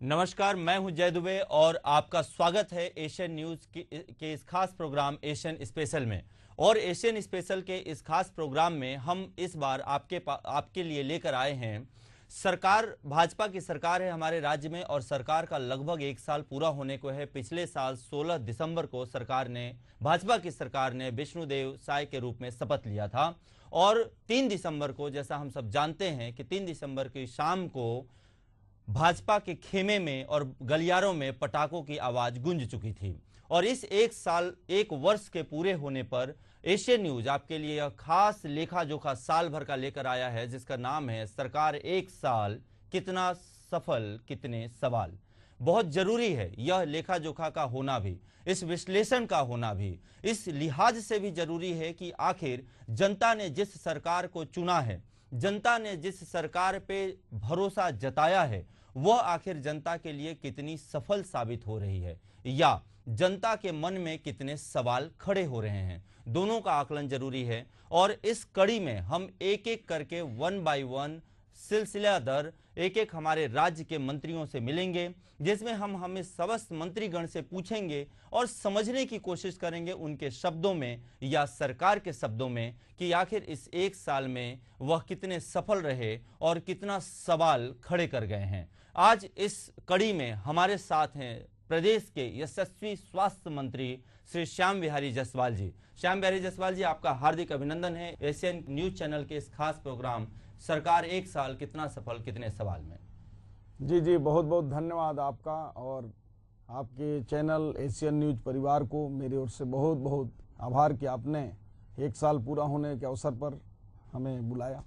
नमस्कार, मैं हूं जय दुबे और आपका स्वागत है एशियन न्यूज के इस खास प्रोग्राम एशियन स्पेशल में। और एशियन स्पेशल के इस खास प्रोग्राम में हम इस बार आपके लिए लेकर आए हैं सरकार। भाजपा की सरकार है हमारे राज्य में और सरकार का लगभग 1 साल पूरा होने को है। पिछले साल 16 दिसंबर को भाजपा की सरकार ने विष्णुदेव साय के रूप में शपथ लिया था और 3 दिसंबर को, जैसा हम सब जानते हैं कि 3 दिसंबर की शाम को भाजपा के खेमे में और गलियारों में पटाखों की आवाज गूंज चुकी थी। और इस 1 वर्ष के पूरे होने पर एशियन न्यूज आपके लिए यह खास लेखा जोखा साल भर का लेकर आया है, जिसका नाम है सरकार 1 साल, कितना सफल कितने सवाल। बहुत जरूरी है यह लेखा जोखा का होना भी, इस विश्लेषण का होना भी, इस लिहाज से भी जरूरी है कि आखिर जनता ने जिस सरकार को चुना है, जनता ने जिस सरकार पे भरोसा जताया है, वह आखिर जनता के लिए कितनी सफल साबित हो रही है या जनता के मन में कितने सवाल खड़े हो रहे हैं। दोनों का आकलन जरूरी है और इस कड़ी में हम एक एक करके 1 बाय 1 सिलसिलेदार एक हमारे राज्य के मंत्रियों से मिलेंगे, जिसमें हम समस्त मंत्रीगण से पूछेंगे और समझने की कोशिश करेंगे उनके शब्दों में या सरकार के शब्दों में कि आखिर इस 1 साल में वह कितने सफल रहे और कितना सवाल खड़े कर गए हैं। आज इस कड़ी में हमारे साथ हैं प्रदेश के यशस्वी स्वास्थ्य मंत्री श्री श्याम बिहारी जायसवाल जी। श्याम बिहारी जायसवाल जी, आपका हार्दिक अभिनंदन है एशियन न्यूज चैनल के इस खास प्रोग्राम सरकार 1 साल, कितना सफल कितने सवाल में। जी, बहुत बहुत धन्यवाद आपका और आपके चैनल एशियन न्यूज परिवार को मेरी ओर से बहुत बहुत आभार कि आपने 1 साल पूरा होने के अवसर पर हमें बुलाया।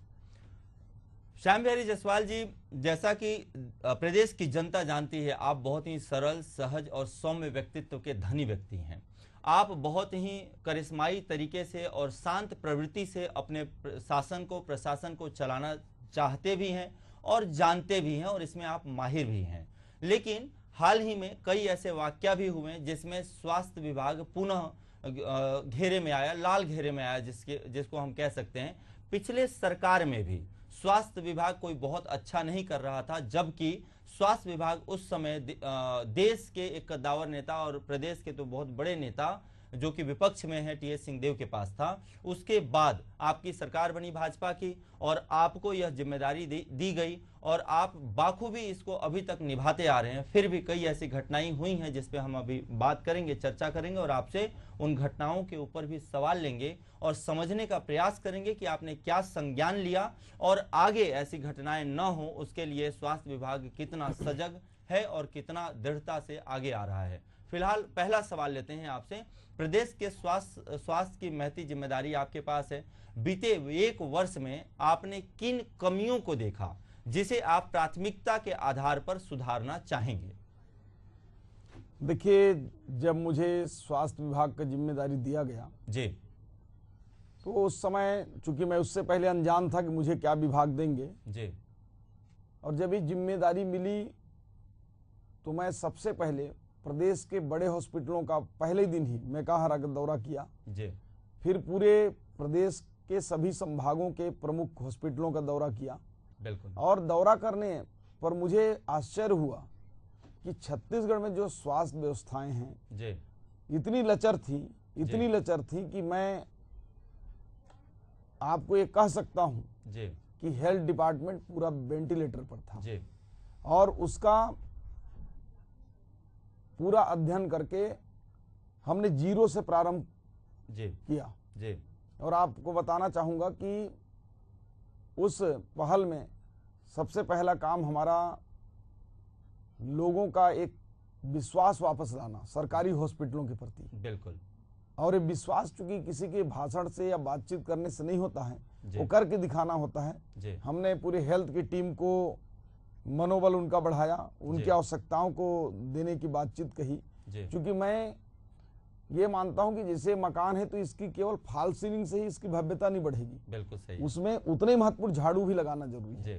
श्याम बिहारी जायसवाल जी, जैसा कि प्रदेश की जनता जानती है, आप बहुत ही सरल, सहज और सौम्य व्यक्तित्व के धनी व्यक्ति हैं। आप बहुत ही करिश्माई तरीके से और शांत प्रवृत्ति से अपने प्रशासन को चलाना चाहते भी हैं और जानते भी हैं और इसमें आप माहिर भी हैं। लेकिन हाल ही में कई ऐसे वाकया भी हुए जिसमें स्वास्थ्य विभाग पुनः घेरे में आया, लाल घेरे में आया, जिसको हम कह सकते हैं। पिछले सरकार में भी स्वास्थ्य विभाग कोई बहुत अच्छा नहीं कर रहा था, जबकि स्वास्थ्य विभाग उस समय देश के एक कद्दावर नेता और प्रदेश के तो बहुत बड़े नेता जो कि विपक्ष में है टी.एस. सिंहदेव के पास था। उसके बाद आपकी सरकार बनी भाजपा की और आपको यह जिम्मेदारी दी गई और आप बाखूबी इसको अभी तक निभाते आ रहे हैं। फिर भी कई ऐसी घटनाएं हुई हैं जिस पे हम अभी बात करेंगे, चर्चा करेंगे और आपसे उन घटनाओं के ऊपर भी सवाल लेंगे और समझने का प्रयास करेंगे कि आपने क्या संज्ञान लिया और आगे ऐसी घटनाएं न हो उसके लिए स्वास्थ्य विभाग कितना सजग है और कितना दृढ़ता से आगे आ रहा है। फिलहाल पहला सवाल लेते हैं आपसे। प्रदेश के स्वास्थ्य की महती जिम्मेदारी आपके पास है। बीते 1 वर्ष में आपने किन कमियों को देखा जिसे आप प्राथमिकता के आधार पर सुधारना चाहेंगे? देखिए, जब मुझे स्वास्थ्य विभाग का जिम्मेदारी दिया गया जी, तो उस समय चूंकि मैं उससे पहले अनजान था कि मुझे क्या विभाग देंगे जी, और जब ये जिम्मेदारी मिली तो मैं सबसे पहले प्रदेश के बड़े हॉस्पिटलों का पहले दिन ही मेकाहारा का दौरा किया जी, फिर पूरे प्रदेश के सभी संभागों के प्रमुख हॉस्पिटलों का दौरा किया। बिल्कुल। और दौरा करने पर मुझे आश्चर्य हुआ कि छत्तीसगढ़ में जो स्वास्थ्य व्यवस्थाएं हैं जी, इतनी लचर थी कि मैं आपको ये कह सकता हूं जी, कि हेल्थ डिपार्टमेंट पूरा वेंटिलेटर पर था जी, और उसका पूरा अध्ययन करके हमने 0 से प्रारंभ किया। जी, और आपको बताना चाहूंगा कि उस पहल में सबसे पहला काम हमारा लोगों का एक विश्वास वापस लाना सरकारी हॉस्पिटलों के प्रति। बिल्कुल। और ये विश्वास चूंकि किसी के भाषण से या बातचीत करने से नहीं होता है, वो करके दिखाना होता है। हमने पूरे हेल्थ की टीम को मनोबल उनका बढ़ाया, उनकी आवश्यकताओं को देने की बातचीत कही। क्योंकि मैं ये मानता हूं कि जैसे मकान है तो इसकी केवल फॉल सीलिंग से ही इसकी भव्यता नहीं बढ़ेगी। बिल्कुल सही। उसमें उतने महत्वपूर्ण झाड़ू भी लगाना जरूरी है।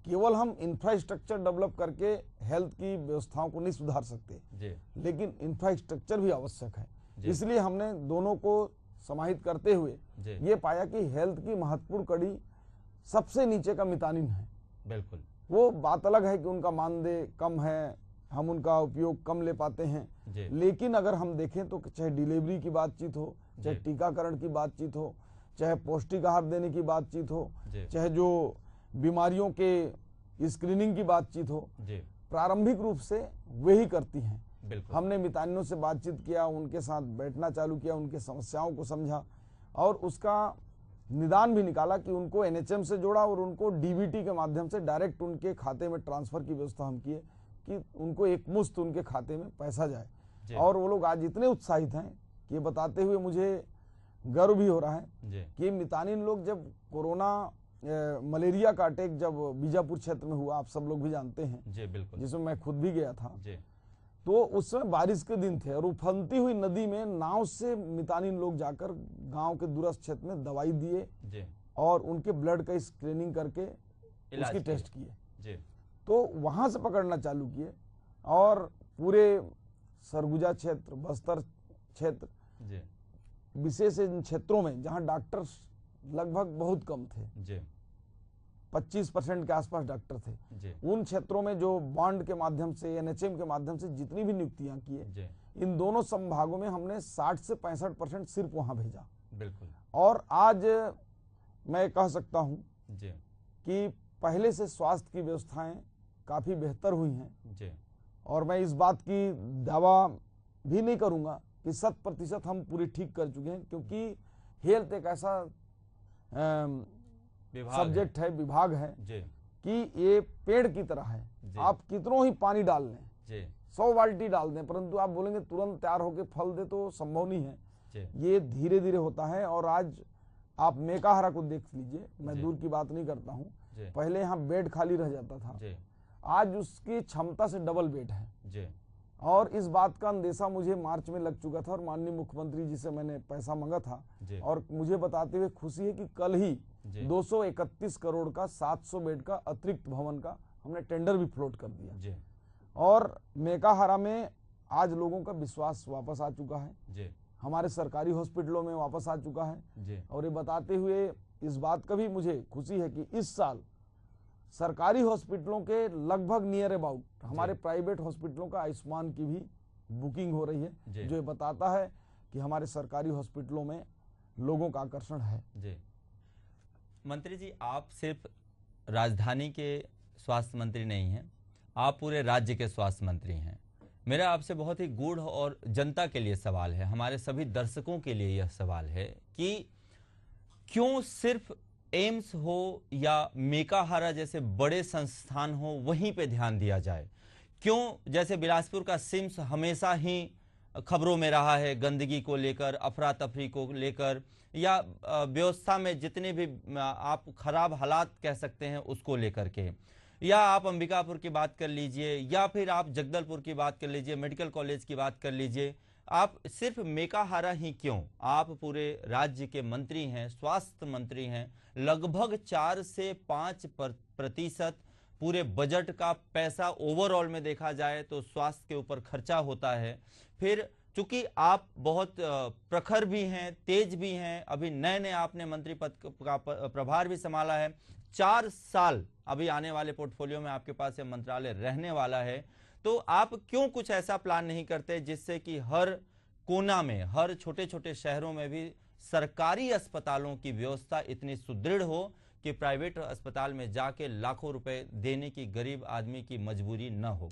केवल हम इंफ्रास्ट्रक्चर डेवलप करके हेल्थ की व्यवस्थाओं को नहीं सुधार सकते, लेकिन इंफ्रास्ट्रक्चर भी आवश्यक है। इसलिए हमने दोनों को समाहित करते हुए ये पाया कि हेल्थ की महत्वपूर्ण कड़ी सबसे नीचे का मितानिन है। बिल्कुल। वो बात अलग है कि उनका मानदेय कम है, हम उनका उपयोग कम ले पाते हैं। लेकिन अगर हम देखें तो चाहे डिलीवरी की बातचीत हो, चाहे टीकाकरण की बातचीत हो, चाहे पौष्टिक आहार देने की बातचीत हो, चाहे जो बीमारियों के स्क्रीनिंग की बातचीत हो, प्रारंभिक रूप से वे ही करती हैं। हमने मितानिनों से बातचीत किया, उनके साथ बैठना चालू किया, उनके समस्याओं को समझा और उसका निदान भी निकाला कि उनको एनएचएम से जोड़ा और उनको डीबीटी के माध्यम से डायरेक्ट उनके खाते में ट्रांसफर की व्यवस्था हम किए कि उनको एक मुश्त उनके खाते में पैसा जाए। और वो लोग आज इतने उत्साहित हैं कि ये बताते हुए मुझे गर्व भी हो रहा है कि मितानिन लोग जब कोरोना मलेरिया का अटैक जब बीजापुर क्षेत्र में हुआ, आप सब लोग भी जानते हैं, जिसमें मैं खुद भी गया था, तो उस समय बारिश के दिन थे और उफनती हुई नदी में नाव से मितानिन लोग जाकर गांव के दूरस्थ क्षेत्र में दवाई दिए और उनके ब्लड का स्क्रीनिंग करके उसकी टेस्ट किए। तो वहां से पकड़ना चालू किए और पूरे सरगुजा क्षेत्र, बस्तर क्षेत्र, विशेष इन क्षेत्रों में जहां डॉक्टर लगभग बहुत कम थे, 25% के आसपास डॉक्टर थे, उन क्षेत्रों में जो बॉन्ड के माध्यम से, एनएचएम के माध्यम से जितनी भी नियुक्तियां किए, इन दोनों संभागों में हमने 60 से 65% सिर्फ वहां भेजा। बिल्कुल। और आज मैं कह सकता हूं कि पहले से स्वास्थ्य की व्यवस्थाएं काफी बेहतर हुई हैं और मैं इस बात की दावा भी नहीं करूंगा कि 100% हम पूरी ठीक कर चुके हैं, क्योंकि हेल्थ एक ऐसा सब्जेक्ट है, विभाग है कि ये पेड़ की तरह है। आप कितनों ही पानी डाल लें, 100 बाल्टी डाल दें, परंतु आप बोलेंगे तुरंत तैयार होकर फल दे, तो संभव नहीं है। ये धीरे धीरे होता है। और आज आप मेकाहारा को देख लीजिए, मैं दूर की बात नहीं करता हूँ, पहले यहाँ बेड खाली रह जाता था, आज उसकी क्षमता से डबल बेड है। और इस बात का अंदेशा मुझे मार्च में लग चुका था और माननीय मुख्यमंत्री जी से मैंने पैसा मांगा था और मुझे बताते हुए खुशी है कि कल ही 231 करोड़ का 700 बेड का अतिरिक्त भवन का हमने टेंडर भी फ्लोट कर दिया। और मेकाहारा में आज लोगों का विश्वास वापस आ चुका है, हमारे सरकारी हॉस्पिटलों में वापस आ चुका है। और ये बताते हुए इस बात का भी मुझे खुशी है कि इस साल सरकारी हॉस्पिटलों के लगभग नियर अबाउट हमारे प्राइवेट हॉस्पिटलों का आयुष्मान की भी बुकिंग हो रही है, जो ये बताता है कि हमारे सरकारी हॉस्पिटलों में लोगों का आकर्षण है। मंत्री जी, आप सिर्फ राजधानी के स्वास्थ्य मंत्री नहीं हैं, आप पूरे राज्य के स्वास्थ्य मंत्री हैं। मेरा आपसे बहुत ही गूढ़ और जनता के लिए सवाल है, हमारे सभी दर्शकों के लिए यह सवाल है कि क्यों सिर्फ एम्स हो या मेकाहारा जैसे बड़े संस्थान हो वहीं पे ध्यान दिया जाए? क्यों जैसे बिलासपुर का सिम्स हमेशा ही खबरों में रहा है गंदगी को लेकर, अफरा तफरी को लेकर, या व्यवस्था में जितने भी आप खराब हालात कह सकते हैं उसको लेकर के, या आप अंबिकापुर की बात कर लीजिए, या फिर आप जगदलपुर की बात कर लीजिए, मेडिकल कॉलेज की बात कर लीजिए, आप सिर्फ मेकाहारा ही क्यों? आप पूरे राज्य के मंत्री हैं, स्वास्थ्य मंत्री हैं, लगभग 4 से 5% पूरे बजट का पैसा ओवरऑल में देखा जाए तो स्वास्थ्य के ऊपर खर्चा होता है। फिर चूंकि आप बहुत प्रखर भी हैं, तेज भी हैं, अभी नए नए आपने मंत्री पद का प्रभार भी संभाला है, 4 साल अभी आने वाले पोर्टफोलियो में आपके पास ये मंत्रालय रहने वाला है, तो आप क्यों कुछ ऐसा प्लान नहीं करते जिससे कि हर कोना में, हर छोटे छोटे शहरों में भी सरकारी अस्पतालों की व्यवस्था इतनी सुदृढ़ हो कि प्राइवेट अस्पताल में जाके लाखों रुपए देने की गरीब आदमी की मजबूरी न हो?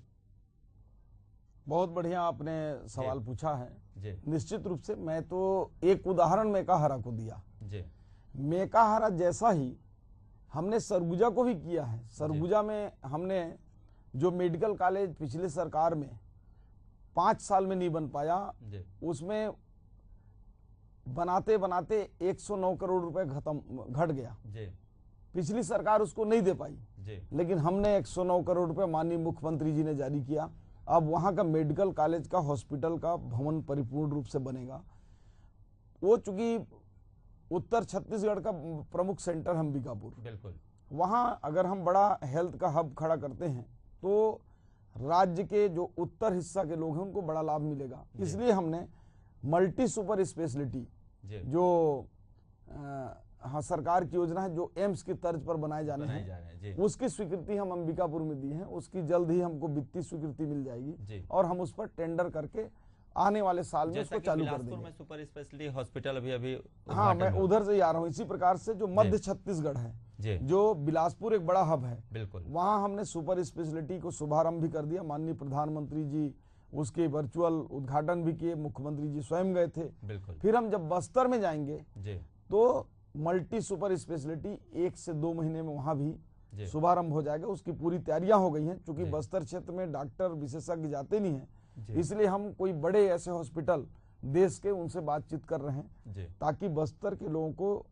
बहुत बढ़िया आपने सवाल पूछा है। निश्चित रूप से मैं तो एक उदाहरण मेकाहारा को दिया। मेकाहारा जैसा ही हमने सरगुजा को भी किया है। सरगुजा में हमने जो मेडिकल कॉलेज पिछले सरकार में 5 साल में नहीं बन पाया, उसमें बनाते बनाते 109 करोड़ रुपए घट गया। पिछली सरकार उसको नहीं दे पाई, लेकिन हमने 109 करोड़ रुपए माननीय मुख्यमंत्री जी ने जारी किया। अब वहां का मेडिकल कॉलेज का, हॉस्पिटल का भवन परिपूर्ण रूप से बनेगा। वो चूंकि उत्तर छत्तीसगढ़ का प्रमुख सेंटर अंबिकापुर, बिल्कुल, वहां अगर हम बड़ा हेल्थ का हब खड़ा करते हैं तो राज्य के जो उत्तर हिस्सा के लोग हैं उनको बड़ा लाभ मिलेगा। इसलिए हमने मल्टी सुपर स्पेशलिटी जो हाँ सरकार की योजना है जो एम्स की तर्ज पर बनाए जाने हैं, उसकी स्वीकृति हम अंबिकापुर में दी है। उसकी जल्द ही हमको वित्तीय स्वीकृति मिल जाएगी और हम उस पर टेंडर करके आने वाले साल में उसको चालू कर देंगे। में सुपर स्पेशलिटी हॉस्पिटल अभी हाँ, मैं उधर से ही आ रहा हूँ। इसी प्रकार से जो मध्य छत्तीसगढ़ है, जो बिलासपुर एक बड़ा हब है, बिल्कुल वहाँ हमने सुपर स्पेशलिटी को शुभारंभ भी कर दिया। माननीय प्रधानमंत्री जी उसके वर्चुअल उद्घाटन भी किए, मुख्यमंत्री जी स्वयं गए थे। बिल्कुल। फिर हम जब बस्तर में जाएंगे तो मल्टी सुपर स्पेशलिटी 1 से 2 महीने में वहाँ भी शुभारंभ हो जाएगा। उसकी पूरी तैयारियां हो गई हैं। क्योंकि बस्तर क्षेत्र में डॉक्टर विशेषज्ञ जाते नहीं हैं, इसलिए हम कोई बड़े ऐसे हॉस्पिटल देश के उनसे बातचीत कर रहे हैं ताकि बस्तर के लोगों को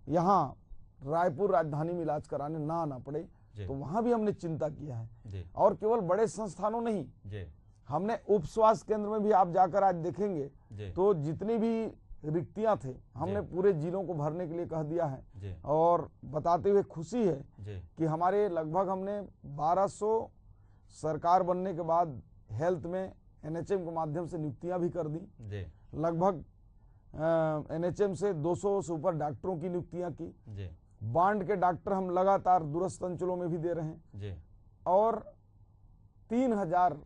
यहाँ रायपुर राजधानी में इलाज कराने ना आना पड़े। तो वहां भी हमने चिंता किया है। और केवल बड़े संस्थानों नहीं, हमने उप स्वास्थ्य केंद्र में भी आप जाकर आज देखेंगे तो जितनी भी रिक्तियां थे हमने पूरे जिलों को भरने के लिए कह दिया है। और बताते हुए खुशी है कि हमारे लगभग हमने 1200 सरकार बनने के बाद हेल्थ में एनएचएम के माध्यम से नियुक्तियां भी कर दी। लगभग एनएचएम से 200 से ऊपर डॉक्टरों की नियुक्तियां की। बांड के डॉक्टर हम लगातार दूरस्थ अंचलों में भी दे रहे हैं। और 3000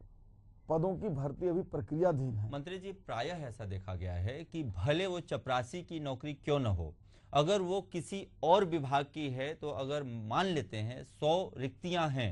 पदों की भर्ती अभी प्रक्रियाधीन है। मंत्री जी, प्रायः ऐसा देखा गया है कि भले वो चपरासी की नौकरी क्यों न हो, अगर वो किसी और विभाग की है तो अगर मान लेते हैं 100 रिक्तियां हैं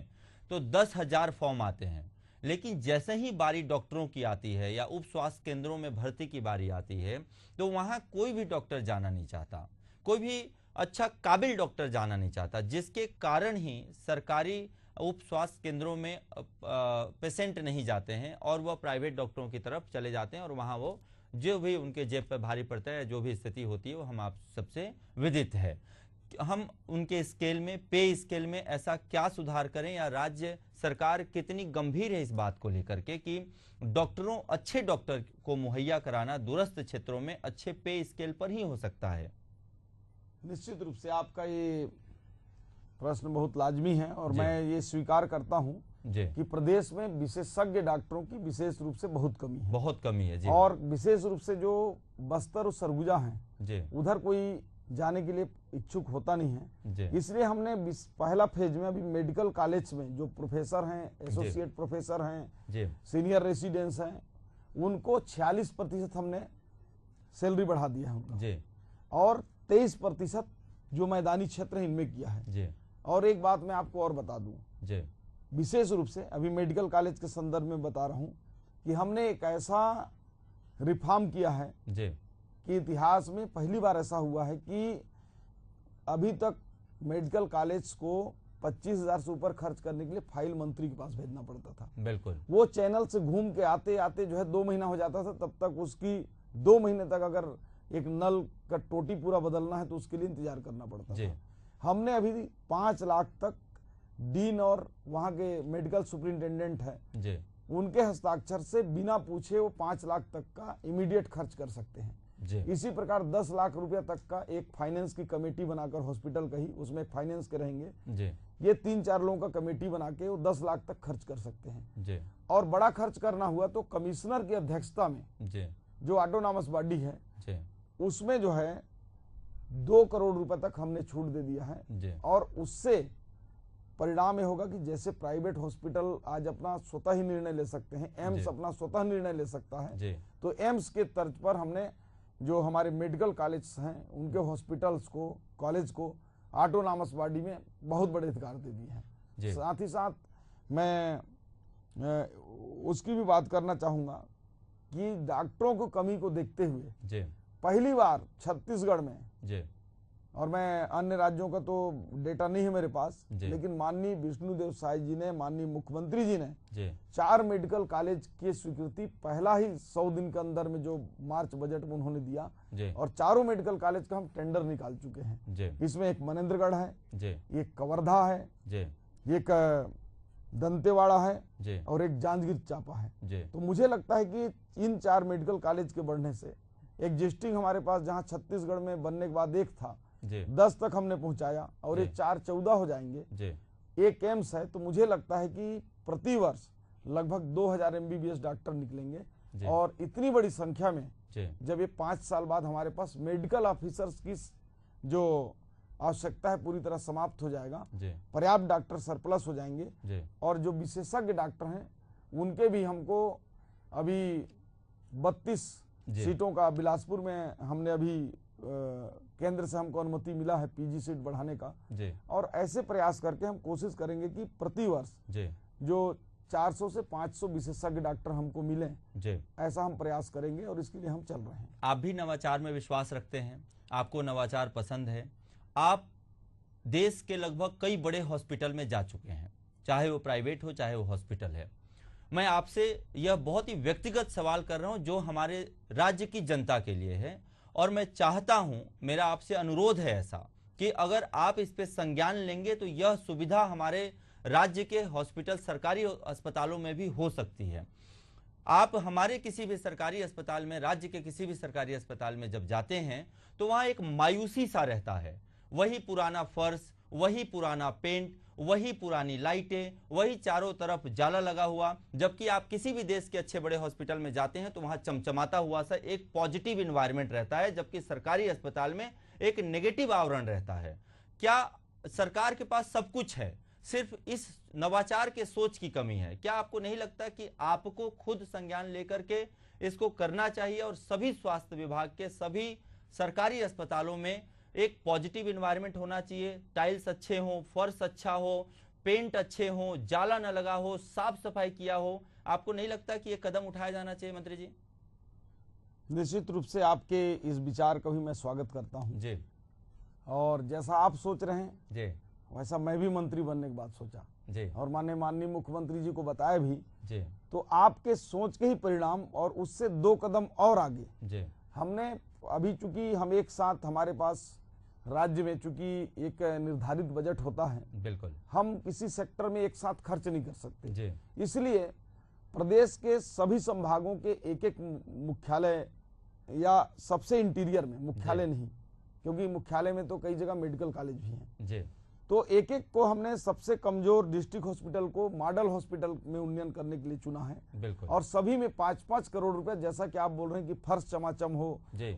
तो 10,000 फॉर्म आते हैं। लेकिन जैसे ही बारी डॉक्टरों की आती है या उप स्वास्थ्य केंद्रों में भर्ती की बारी आती है तो वहां कोई भी डॉक्टर जाना नहीं चाहता, कोई भी अच्छा काबिल डॉक्टर जाना नहीं चाहता, जिसके कारण ही सरकारी उप स्वास्थ्य केंद्रों में पेशेंट नहीं जाते हैं और वह प्राइवेट डॉक्टरों की तरफ चले जाते हैं। और वहां वो जो भी उनके जेब पर भारी पड़ता है, जो भी स्थिति होती है, वो हम आप सबसे विदित है। हम उनके स्केल में, पे स्केल में ऐसा क्या सुधार करें, या राज्य सरकार कितनी गंभीर है इस बात को लेकर के कि डॉक्टरों, अच्छे डॉक्टर को मुहैया कराना दूरस्थ क्षेत्रों में अच्छे पे स्केल पर ही हो सकता है? निश्चित रूप से आपका ये प्रश्न बहुत लाजमी है और मैं ये स्वीकार करता हूँ कि प्रदेश में विशेषज्ञ डॉक्टरों की विशेष रूप से बहुत कमी है जी। और विशेष रूप से जो बस्तर और सरगुजा हैं, उधर कोई जाने के लिए इच्छुक होता नहीं है। इसलिए हमने पहला फेज में अभी मेडिकल कॉलेज में जो प्रोफेसर हैं, एसोसिएट प्रोफेसर हैं, सीनियर रेसिडेंस हैं, उनको 46% हमने सैलरी बढ़ा दिया है उनका। और 23% जो मैदानी क्षेत्र है इनमें किया है। और एक बात मैं आपको और बता दूं, विशेष रूप से अभी मेडिकल कॉलेज के संदर्भ में बता रहा हूं कि हमने एक ऐसा रिफॉर्म किया है कि इतिहास में पहली बार ऐसा हुआ है कि अभी तक मेडिकल कॉलेज को 25,000 से ऊपर खर्च करने के लिए फाइल मंत्री के पास भेजना पड़ता था। बिल्कुल। वो चैनल से घूम के आते आते जो है 2 महीना हो जाता था। तब तक उसकी 2 महीने तक अगर एक नल का टोटी पूरा बदलना है तो उसके लिए इंतजार करना पड़ता था। हमने अभी 5 लाख तक डीन और वहां के मेडिकल सुपरिंटेंडेंट है, उनके हस्ताक्षर से बिना पूछे वो 5 लाख तक का इमीडिएट खर्च कर सकते हैं। इसी प्रकार 10 लाख रुपया तक का एक फाइनेंस की कमेटी बनाकर, हॉस्पिटल का ही, उसमें फाइनेंस के रहेंगे, ये 3-4 लोगों का कमेटी बना के वो 10 लाख तक खर्च कर सकते हैं। और बड़ा खर्च करना हुआ तो कमिश्नर की अध्यक्षता में जो ऑटोनॉमस बॉडी है उसमें जो है 2 करोड़ रुपए तक हमने छूट दे दिया है। और उससे परिणाम ये होगा कि जैसे प्राइवेट हॉस्पिटल आज अपना स्वतः ही निर्णय ले सकते हैं, एम्स अपना स्वतः निर्णय ले सकता है, तो एम्स के तर्ज पर हमने जो हमारे मेडिकल कॉलेज हैं उनके हॉस्पिटल्स को, कॉलेज को ऑटोनॉमस बॉडी में बहुत बड़े अधिकार दे दिए हैं। साथ ही साथ मैं उसकी भी बात करना चाहूंगा कि डॉक्टरों को कमी को देखते हुए पहली बार छत्तीसगढ़ में, और मैं अन्य राज्यों का तो डेटा नहीं है मेरे पास, लेकिन माननीय विष्णुदेव साय जी ने, माननीय मुख्यमंत्री जी ने 4 मेडिकल कॉलेज की स्वीकृति पहला ही 100 दिन के अंदर में जो मार्च बजट में उन्होंने दिया, और 4 मेडिकल कॉलेज का हम टेंडर निकाल चुके हैं। इसमें एक मनेन्द्रगढ़ है, एक कवर्धा है, एक दंतेवाड़ा है और एक जांजगीर चांपा है। तो मुझे लगता है कि इन 4 मेडिकल कॉलेज के बढ़ने से एग्जिस्टिंग हमारे पास जहां छत्तीसगढ़ में बनने के बाद एक था, 10 तक हमने पहुंचाया और ये 4-14 हो जाएंगे। एक एम्स है, तो मुझे लगता है कि प्रति वर्ष लगभग 2000 MBBS डॉक्टर निकलेंगे। और इतनी बड़ी संख्या में जब ये 5 साल बाद हमारे पास मेडिकल ऑफिसर्स की जो आवश्यकता है पूरी तरह समाप्त हो जाएगा। जी। पर्याप्त डॉक्टर सरप्लस हो जाएंगे जी। और जो विशेषज्ञ डॉक्टर हैं उनके भी हमको अभी 32 सीटों का बिलासपुर में हमने अभी केंद्र से हमको अनुमति मिला है पीजी सीट बढ़ाने का। जी। और ऐसे प्रयास करके हम कोशिश करेंगे कि प्रति वर्ष जो 400 से 500 विशेषज्ञ डॉक्टर हमको मिलें, ऐसा हम प्रयास करेंगे और इसके लिए हम चल रहे हैं। आप भी नवाचार में विश्वास रखते हैं, आपको नवाचार पसंद है। आप देश के लगभग कई बड़े हॉस्पिटल में जा चुके हैं, चाहे वो प्राइवेट हो चाहे वो हॉस्पिटल है। मैं आपसे यह बहुत ही व्यक्तिगत सवाल कर रहा हूं जो हमारे राज्य की जनता के लिए है, और मैं चाहता हूं, मेरा आपसे अनुरोध है ऐसा कि अगर आप इस पे संज्ञान लेंगे तो यह सुविधा हमारे राज्य के हॉस्पिटल, सरकारी अस्पतालों में भी हो सकती है। आप हमारे किसी भी सरकारी अस्पताल में, राज्य के किसी भी सरकारी अस्पताल में जब जाते हैं तो वहां एक मायूसी सा रहता है। वही पुराना फर्श, वही पुराना पेंट, वही पुरानी लाइटें, वही चारों तरफ जाला लगा हुआ। जबकि आप किसी भी देश के अच्छे बड़े हॉस्पिटल में जाते हैं तो वहां चमचमाता हुआ सा एक पॉजिटिव इन्वायरमेंट रहता है, जबकि सरकारी अस्पताल में एक नेगेटिव आवरण रहता है। क्या सरकार के पास सब कुछ है, सिर्फ इस नवाचार के सोच की कमी है? क्या आपको नहीं लगता कि आपको खुद संज्ञान लेकर के इसको करना चाहिए और सभी स्वास्थ्य विभाग के सभी सरकारी अस्पतालों में एक पॉजिटिव इन्वायरमेंट होना चाहिए? टाइल्स अच्छे हों, फर्श अच्छा हो, पेंट अच्छे हों, जाला न लगा हो, साफ सफाई किया हो। आपको नहीं लगता कि ये कदम उठाया जाना चाहिए मंत्री जी? निश्चित रूप से आपके इस विचार का भी मैं स्वागत करता हूं जी। और जैसा आप सोच रहे हैं जी, वैसा मैं भी मंत्री बनने के बाद सोचा जी, और माननीय मुख्यमंत्री जी को बताया भी जी। तो आपके सोच के ही परिणाम और उससे 2 कदम और आगे जी। हमने अभी, चूंकि हम एक साथ, हमारे पास राज्य में चूंकि एक निर्धारित बजट होता है, बिल्कुल, हम किसी सेक्टर में एक साथ खर्च नहीं कर सकते। जी। इसलिए प्रदेश के सभी संभागों के एक एक मुख्यालय या सबसे इंटीरियर में, मुख्यालय नहीं, क्योंकि मुख्यालय में तो कई जगह मेडिकल कॉलेज भी हैं, जी। तो एक एक को हमने सबसे कमजोर डिस्ट्रिक्ट हॉस्पिटल को मॉडल हॉस्पिटल में उन्नयन करने के लिए चुना है। बिल्कुल। और सभी में 5-5 करोड़ रुपए, जैसा कि आप बोल रहे हैं कि फर्श चमाचम हो,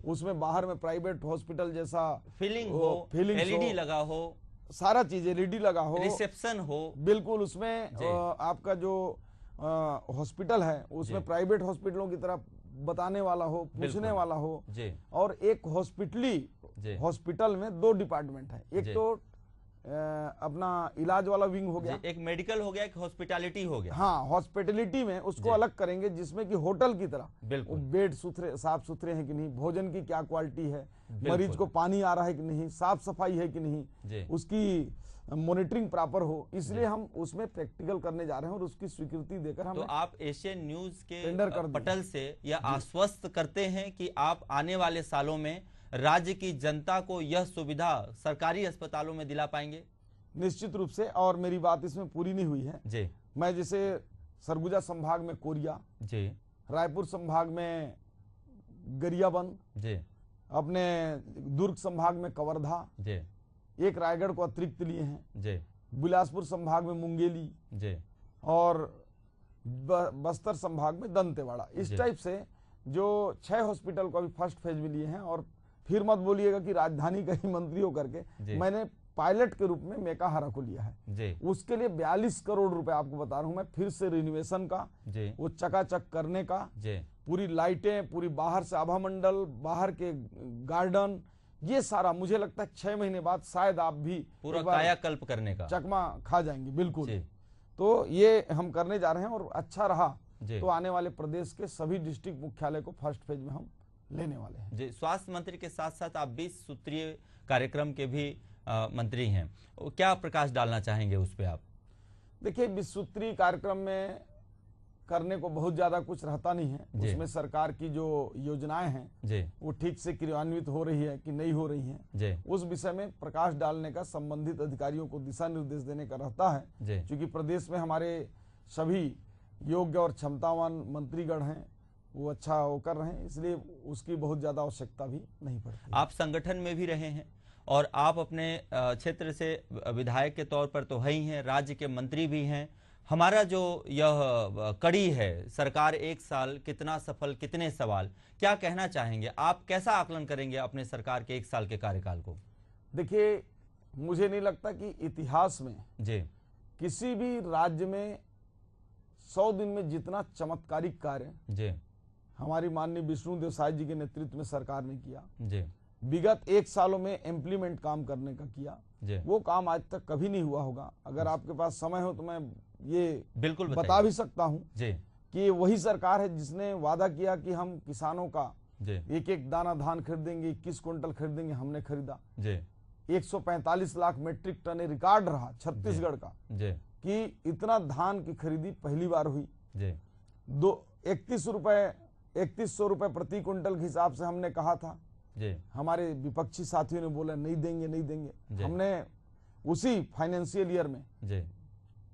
उसमें बाहर में प्राइवेट हॉस्पिटल जैसा फीलिंग हो, एलईडी लगा हो, सारा चीज एलईडी लगा हो, रिसेप्शन हो, बिल्कुल उसमें आपका जो हॉस्पिटल है उसमें प्राइवेट हॉस्पिटलों की तरह बताने वाला हो, पूछने वाला हो। और एक हॉस्पिटल में 2 डिपार्टमेंट है, एक तो अपना इलाज वाला विंग हो गया, एक मेडिकल हो गया, एक हॉस्पिटैलिटी हो गया। हाँ, हॉस्पिटैलिटी में उसको अलग करेंगे, जिसमें कि होटल की तरह बेड साफ सुथरे हैं कि नहीं, भोजन की क्या क्वालिटी है, मरीज को पानी आ रहा है कि नहीं, साफ सफाई है कि नहीं, उसकी मॉनिटरिंग प्रॉपर हो। इसलिए हम उसमें प्रैक्टिकल करने जा रहे हैं और उसकी स्वीकृति देकर हम, तो आप एशियन न्यूज के पटल से यह आश्वस्त करते हैं कि आप आने वाले सालों में राज्य की जनता को यह सुविधा सरकारी अस्पतालों में दिला पाएंगे? निश्चित रूप से। और मेरी बात इसमें पूरी नहीं हुई है जी। मैं जैसे सरगुजा संभाग में कोरिया, जी, रायपुर संभाग में गरियाबंद, जी, अपने दुर्ग संभाग में कवर्धा, जी, एक रायगढ़ को अतिरिक्त लिए हैं, जी, बिलासपुर संभाग में मुंगेली, जी, और बस्तर संभाग में दंतेवाड़ा। इस टाइप से जो 6 हॉस्पिटल को अभी फर्स्ट फेज में लिए हैं। और फिर मत बोलिएगा कि राजधानी का ही मंत्री होकर के मैंने पायलट के रूप में मेकाहारा को लिया है। उसके लिए 42 करोड़ रुपए आपको बता रहा हूं मैं, फिर से रिनोवेशन का, वो चकाचक करने का, पूरी लाइटें, पूरी बाहर से आभा मंडल, बाहर के गार्डन, ये सारा मुझे लगता है 6 महीने बाद शायद आप भी पूरा कायाकल्प करने का चकमा खा जाएंगे। बिल्कुल। तो ये हम करने जा रहे हैं और अच्छा रहा तो आने वाले प्रदेश के सभी डिस्ट्रिक्ट मुख्यालय को फर्स्ट फेज में हम लेने वाले हैं। जी। स्वास्थ्य मंत्री के साथ साथ आप 20 सूत्रीय कार्यक्रम के भी मंत्री हैं, क्या प्रकाश डालना चाहेंगे उस पे आप? देखिए, 20 सूत्रीय कार्यक्रम में करने को बहुत ज्यादा कुछ रहता नहीं है। उसमें सरकार की जो योजनाएं हैं वो ठीक से क्रियान्वित हो रही है कि नहीं हो रही हैं, उस विषय में प्रकाश डालने का, संबंधित अधिकारियों को दिशा निर्देश देने का रहता है। क्योंकि प्रदेश में हमारे सभी योग्य और क्षमतावान मंत्रीगण हैं, वो अच्छा वो कर रहे हैं, इसलिए उसकी बहुत ज्यादा आवश्यकता भी नहीं पड़ती। आप संगठन में भी रहे हैं और आप अपने क्षेत्र से विधायक के तौर पर तो है ही हैं, राज्य के मंत्री भी हैं। हमारा जो यह कड़ी है, सरकार 1 साल, कितना सफल, कितने सवाल, क्या कहना चाहेंगे आप? कैसा आकलन करेंगे अपने सरकार के 1 साल के कार्यकाल को? देखिए, मुझे नहीं लगता कि इतिहास में जी किसी भी राज्य में 100 दिन में जितना चमत्कारिक कार्य जी हमारी माननीय विष्णुदेव साय जी के नेतृत्व में सरकार ने किया, जी विगत 1 सालों में इम्प्लीमेंट काम करने का किया, जी वो काम आज तक कभी नहीं हुआ होगा। अगर आपके पास समय हो तो मैं ये बिल्कुल बता भी सकता हूं जी कि वही सरकार है जिसने वादा किया कि हम किसानों का जी एक एक दाना धान खरीदेंगे, 21 क्विंटल खरीदेंगे, हमने खरीदा। जी 145 लाख मीट्रिक टन रिकॉर्ड रहा छत्तीसगढ़ का जी कि इतना धान की खरीदी पहली बार हुई। जी 3100 रुपए प्रति क्विंटल के हिसाब से हमने कहा था, जी हमारे विपक्षी साथियों ने बोला नहीं देंगे नहीं जी। देंगे। हमने उसी फाइनेंशियल ईयर में जी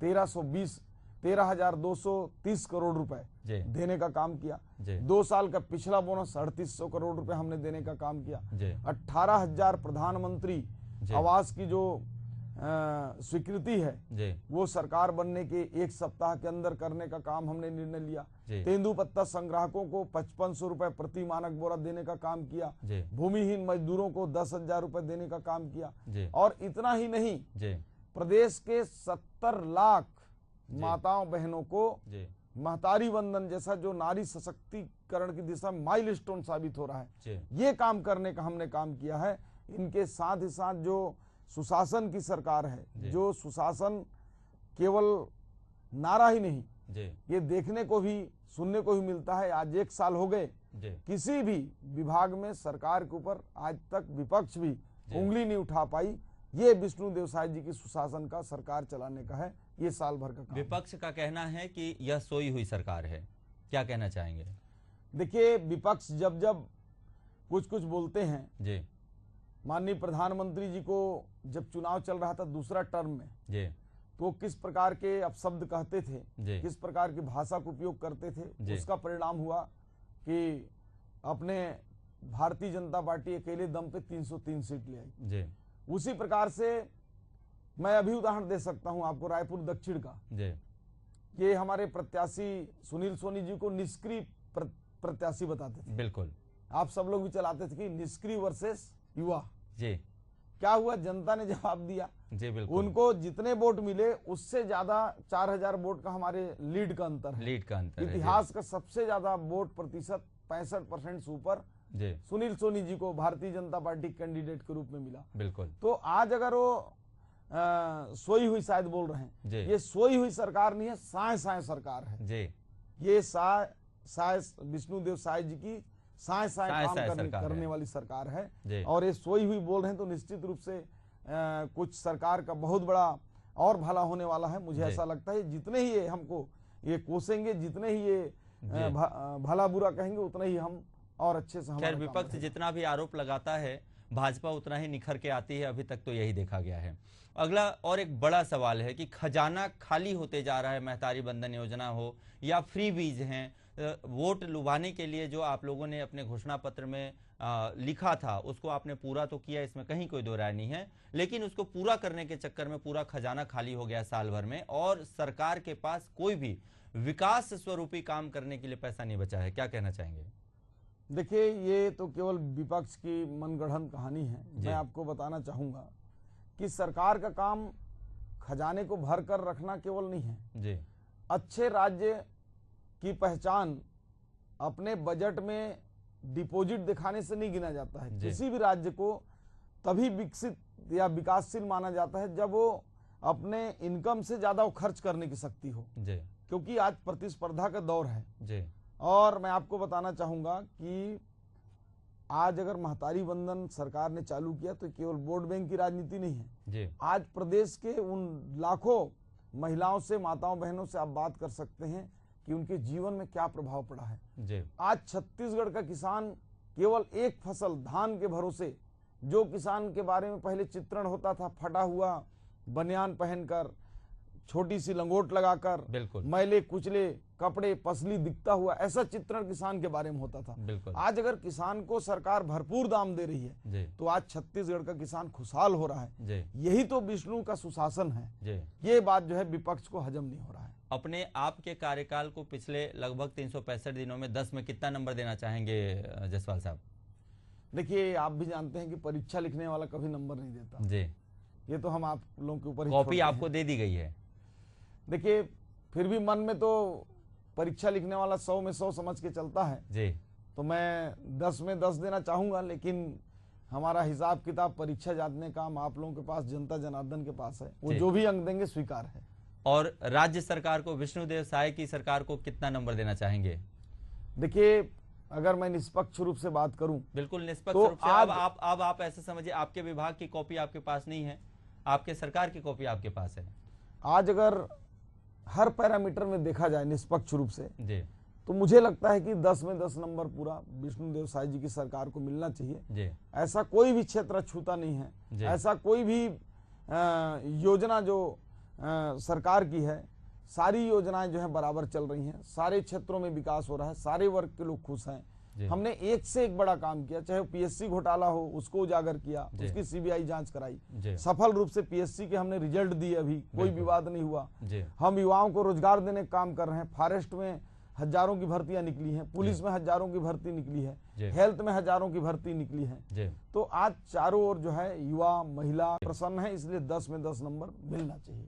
13,230 करोड़ रुपए जी देने का काम किया। जी 2 साल का पिछला बोनस 3800 करोड़ रुपए हमने देने का काम किया। जी 18,000 प्रधानमंत्री जी आवास की जो स्वीकृति है जी वो सरकार बनने के 1 सप्ताह के अंदर करने का काम हमने निर्णय लिया। जी तेंदुपत्ता संग्राहकों को 5500 रुपए प्रति मानक बोरा देने का काम किया। जी भूमिहीन मजदूरों को 10,000 रुपए देने का काम किया। जी और इतना ही नहीं, जी प्रदेश के 70 लाख माताओं बहनों को जी महतारी वंदन जैसा जो नारी सशक्तिकरण की दिशा में माइलस्टोन साबित हो रहा है, जी ये काम करने का हमने काम किया है। इनके साथ ही साथ जो सुशासन की सरकार है, जो सुशासन केवल नारा ही नहीं, जी ये देखने को भी सुनने को भी मिलता है। आज 1 साल हो गए, जी किसी भी विभाग में सरकार के ऊपर आज तक विपक्ष भी उंगली नहीं उठा पाई। ये विष्णुदेव साय जी की सुशासन का सरकार चलाने का है ये साल भर का काम। विपक्ष का कहना है कि यह सोई हुई सरकार है, क्या कहना चाहेंगे? देखिए, विपक्ष जब जब कुछ कुछ बोलते हैं, जी माननीय प्रधानमंत्री जी को जब चुनाव चल रहा था दूसरा टर्म में, जी तो किस प्रकार के अपशब्द कहते थे, जी किस प्रकार की भाषा का उपयोग करते थे, जी। उसका परिणाम हुआ कि अपने भारतीय जनता पार्टी अकेले दम पे 303 सीट ले आई। जी उसी प्रकार से मैं अभी उदाहरण दे सकता हूं आपको रायपुर दक्षिण का। जी ये हमारे प्रत्याशी सुनील सोनी जी को निष्क्रिय प्रत्याशी बताते थे। बिल्कुल, आप सब लोग भी चलाते थे कि निष्क्रिय वर्सेस युवा। जी क्या हुआ, जनता ने जवाब दिया। जी बिल्कुल, उनको जितने वोट मिले उससे ज्यादा 4000 वोट का हमारे लीड का अंतर है। लीड का अंतर है। इतिहास का सबसे ज्यादा वोट प्रतिशत 65% से ऊपर जी सुनील सोनी जी को भारतीय जनता पार्टी कैंडिडेट के रूप में मिला। बिल्कुल, तो आज अगर वो सोई हुई शायद बोल रहे हैं, जी ये सोई हुई सरकार नहीं है, साय साय सरकार है। जी ये साय विष्णुदेव साय जी की साय साय काम करने वाली सरकार है। और ये सोई हुई बोल रहे हैं तो निश्चित रूप से कुछ सरकार का बहुत बड़ा और भला होने वाला है। मुझे ऐसा लगता है जितने ही ये हमको ये कोसेंगे, जितने ही ये भला बुरा कहेंगे, उतना ही हम और अच्छे से। खैर, विपक्ष जितना भी आरोप लगाता है भाजपा उतना ही निखर के आती है, अभी तक तो यही देखा गया है। अगला और एक बड़ा सवाल है कि खजाना खाली होते जा रहा है, महतारी बंधन योजना हो या फ्री बीज हैं, वोट लुभाने के लिए जो आप लोगों ने अपने घोषणा पत्र में लिखा था उसको आपने पूरा तो किया, इसमें कहीं कोई दो राय नहीं है, लेकिन उसको पूरा करने के चक्कर में पूरा खजाना खाली हो गया साल भर में और सरकार के पास कोई भी विकास स्वरूपी काम करने के लिए पैसा नहीं बचा है। क्या कहना चाहेंगे? देखिए, ये तो केवल विपक्ष की मनगढ़ंत कहानी है। मैं आपको बताना चाहूंगा कि सरकार का काम खजाने को भर कर रखना केवल नहीं है जी। अच्छे राज्य की पहचान अपने बजट में डिपॉजिट दिखाने से नहीं गिना जाता है। किसी भी राज्य को तभी विकसित या विकासशील माना जाता है जब वो अपने इनकम से ज्यादा वो खर्च करने की शक्ति हो जी। क्योंकि आज प्रतिस्पर्धा का दौर है जी। और मैं आपको बताना चाहूंगा कि आज अगर महतारी वंदन सरकार ने चालू किया तो केवल वोट बैंक की राजनीति नहीं है जी। आज प्रदेश के उन लाखों महिलाओं से, माताओं बहनों से आप बात कर सकते हैं कि उनके जीवन में क्या प्रभाव पड़ा है जी। आज छत्तीसगढ़ का किसान केवल एक फसल धान के भरोसे, जो किसान के बारे में पहले चित्रण होता था फटा हुआ बनियान पहनकर, छोटी सी लंगोट लगाकर, बिल्कुल मैले कुचले कपड़े पसली दिखता हुआ, ऐसा चित्रण किसान के बारे में होता था। बिल्कुल आज अगर किसान को सरकार भरपूर दाम दे रही है तो आज छत्तीसगढ़ का किसान खुशहाल हो रहा है। यही तो विष्णु का सुशासन है। ये बात जो है विपक्ष को हजम नहीं हो रहा है। अपने आप के कार्यकाल को पिछले लगभग 365 दिनों में 10 में कितना नंबर देना चाहेंगे जसवाल साहब? देखिए, आप भी जानते हैं कि परीक्षा लिखने वाला कभी नंबर नहीं देता जी। ये तो हम आप लोगों के ऊपर ही कॉपी आपको दे दी गई है। देखिए, फिर भी मन में तो परीक्षा लिखने वाला 100 में 100 समझ के चलता है जी। तो मैं 10 में 10 देना चाहूंगा, लेकिन हमारा हिसाब किताब परीक्षा जानने का काम आप लोगों के पास, जनता जनार्दन के पास है। वो जो भी अंक देंगे स्वीकार है। और राज्य सरकार को, विष्णुदेव साय की सरकार को कितना नंबर देना चाहेंगे? देखिए, अगर मैं निष्पक्ष रूप से बात करूं, बिल्कुल निष्पक्ष तो रूप से। अब आप ऐसे समझिए, आपके विभाग की कॉपी आपके पास नहीं है, आपके सरकार की कॉपी आपके पास है। आज अगर हर पैरामीटर में देखा जाए निष्पक्ष रूप से जी, तो मुझे लगता है कि 10 में 10 नंबर पूरा विष्णुदेव साय जी की सरकार को मिलना चाहिए जी। ऐसा कोई भी क्षेत्र छूता नहीं है। ऐसा कोई भी योजना जो सरकार की है, सारी योजनाएं जो है बराबर चल रही हैं, सारे क्षेत्रों में विकास हो रहा है, सारे वर्ग के लोग खुश हैं। हमने एक से एक बड़ा काम किया, चाहे पीएससी घोटाला हो उसको उजागर किया, उसकी सीबीआई जांच कराई, सफल रूप से पीएससी के हमने रिजल्ट दिए, अभी कोई विवाद नहीं हुआ। हम युवाओं को रोजगार देने का काम कर रहे हैं। फॉरेस्ट में हजारों की भर्तियां निकली हैं, पुलिस में हजारों की भर्ती निकली है, हेल्थ में हजारों की भर्ती निकली है। तो आज चारों ओर जो है युवा महिला प्रसन्न है, इसलिए 10 में 10 नंबर मिलना चाहिए।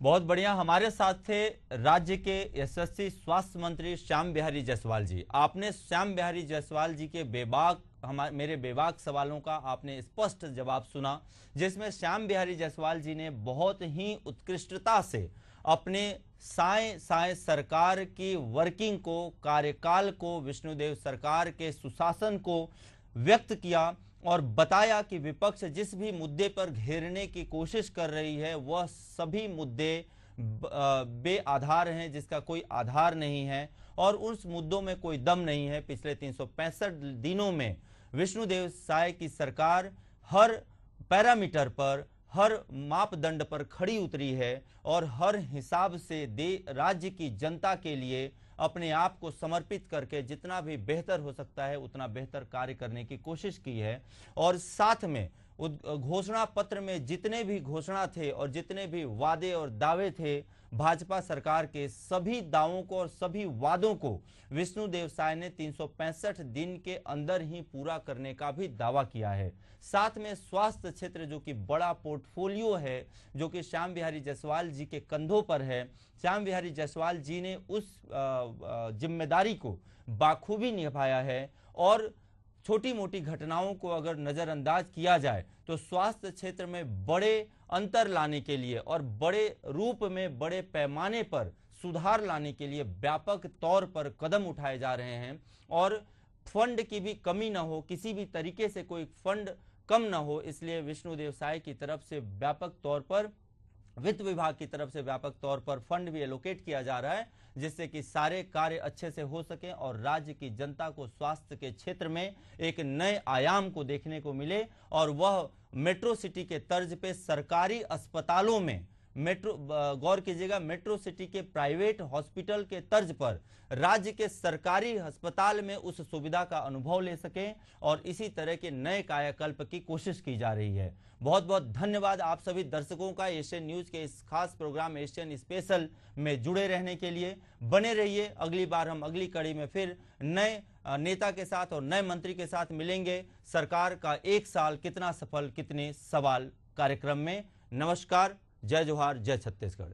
बहुत बढ़िया। हमारे साथ थे राज्य के यशस्वी स्वास्थ्य मंत्री श्याम बिहारी जायसवाल जी। आपने श्याम बिहारी जायसवाल जी के मेरे बेबाक सवालों का आपने स्पष्ट जवाब सुना, जिसमें श्याम बिहारी जायसवाल जी ने बहुत ही उत्कृष्टता से अपने साय सरकार की वर्किंग को, कार्यकाल को, विष्णुदेव सरकार के सुशासन को व्यक्त किया और बताया कि विपक्ष जिस भी मुद्दे पर घेरने की कोशिश कर रही है वह सभी मुद्दे बेआधार हैं, जिसका कोई आधार नहीं है और उस मुद्दों में कोई दम नहीं है। पिछले 365 दिनों में विष्णुदेव साय की सरकार हर पैरामीटर पर, हर मापदंड पर खड़ी उतरी है और हर हिसाब से राज्य की जनता के लिए अपने आप को समर्पित करके जितना भी बेहतर हो सकता है उतना बेहतर कार्य करने की कोशिश की है। और साथ में घोषणा पत्र में जितने भी घोषणा थे और जितने भी वादे और दावे थे, भाजपा सरकार के सभी दावों को और सभी वादों को विष्णुदेव साय ने 365 दिन के अंदर ही पूरा करने का भी दावा किया है। साथ में स्वास्थ्य क्षेत्र जो कि बड़ा पोर्टफोलियो है, जो कि श्याम बिहारी जायसवाल जी के कंधों पर है, श्याम बिहारी जायसवाल जी ने उस जिम्मेदारी को बाखूबी निभाया है। और छोटी मोटी घटनाओं को अगर नजरअंदाज किया जाए तो स्वास्थ्य क्षेत्र में बड़े अंतर लाने के लिए और बड़े रूप में, बड़े पैमाने पर सुधार लाने के लिए व्यापक तौर पर कदम उठाए जा रहे हैं और फंड की भी कमी न हो, किसी भी तरीके से कोई फंड कम न हो, इसलिए विष्णुदेव साय की तरफ से व्यापक तौर पर, वित्त विभाग की तरफ से व्यापक तौर पर फंड भी एलोकेट किया जा रहा है, जिससे कि सारे कार्य अच्छे से हो सके और राज्य की जनता को स्वास्थ्य के क्षेत्र में एक नए आयाम को देखने को मिले और वह मेट्रो सिटी के तर्ज पे सरकारी अस्पतालों में, गौर कीजिएगा, मेट्रो सिटी के प्राइवेट हॉस्पिटल के तर्ज पर राज्य के सरकारी अस्पताल में उस सुविधा का अनुभव ले सकें और इसी तरह के नए कायाकल्प की कोशिश की जा रही है। बहुत बहुत धन्यवाद आप सभी दर्शकों का एशियन न्यूज के इस खास प्रोग्राम एशियन स्पेशल में जुड़े रहने के लिए। बने रहिए, अगली बार हम अगली कड़ी में फिर नए नेता के साथ और नए मंत्री के साथ मिलेंगे। सरकार का 1 साल कितना सफल, कितने सवाल कार्यक्रम में। नमस्कार, जय जोहार, जय छत्तीसगढ़।